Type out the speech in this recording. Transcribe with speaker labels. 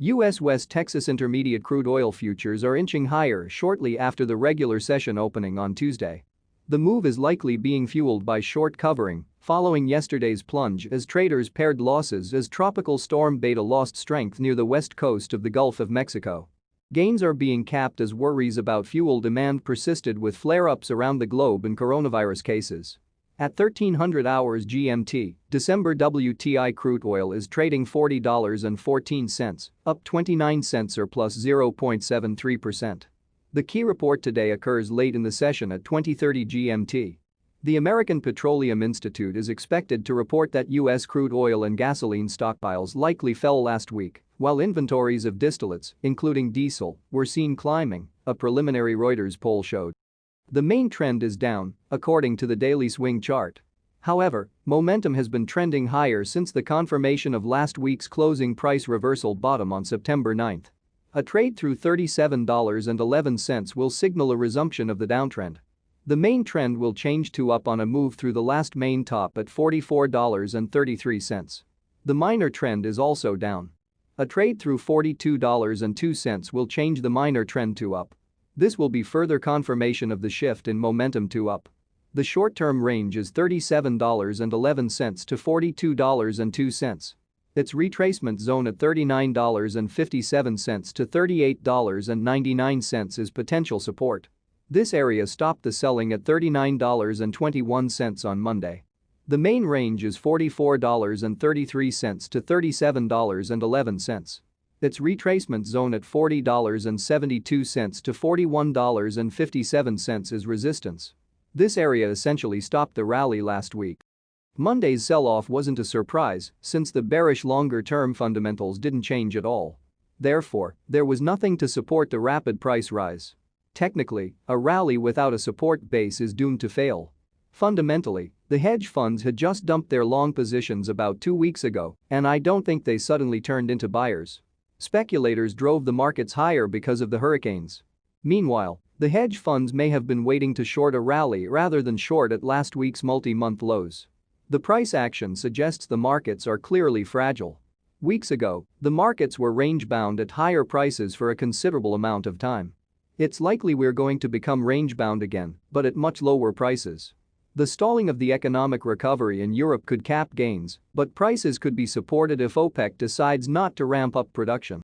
Speaker 1: U.S. West Texas Intermediate crude oil futures are inching higher shortly after the regular session opening on Tuesday. The move is likely being fueled by short covering following yesterday's plunge as traders pared losses as Tropical Storm Beta lost strength near the west coast of the Gulf of Mexico. Gains are being capped as worries about fuel demand persisted with flare-ups around the globe in coronavirus cases. At 1300 hours GMT, December WTI crude oil is trading $40.14, up 29 cents or plus 0.73%. The key report today occurs late in the session at 2030 GMT. The American Petroleum Institute is expected to report that U.S. crude oil and gasoline stockpiles likely fell last week, while inventories of distillates, including diesel, were seen climbing, a preliminary Reuters poll showed. The main trend is down, according to the daily swing chart. However, momentum has been trending higher since the confirmation of last week's closing price reversal bottom on September 9. A trade through $37.11 will signal a resumption of the downtrend. The main trend will change to up on a move through the last main top at $44.33. The minor trend is also down. A trade through $42.02 will change the minor trend to up. This will be further confirmation of the shift in momentum to up. The short-term range is $37.11 to $42.02. Its retracement zone at $39.57 to $38.99 is potential support. This area stopped the selling at $39.21 on Monday. The main range is $44.33 to $37.11. Its retracement zone at $40.72 to $41.57 is resistance. This area essentially stopped the rally last week. Monday's sell-off wasn't a surprise since the bearish longer-term fundamentals didn't change at all. Therefore, there was nothing to support the rapid price rise. Technically, a rally without a support base is doomed to fail. Fundamentally, the hedge funds had just dumped their long positions about 2 weeks ago, and I don't think they suddenly turned into buyers. Speculators drove the markets higher because of the hurricanes. Meanwhile, the hedge funds may have been waiting to short a rally rather than short at last week's multi-month lows. The price action suggests the markets are clearly fragile. Weeks ago, the markets were range-bound at higher prices for a considerable amount of time. It's likely we're going to become range-bound again, but at much lower prices. The stalling of the economic recovery in Europe could cap gains, but prices could be supported if OPEC decides not to ramp up production.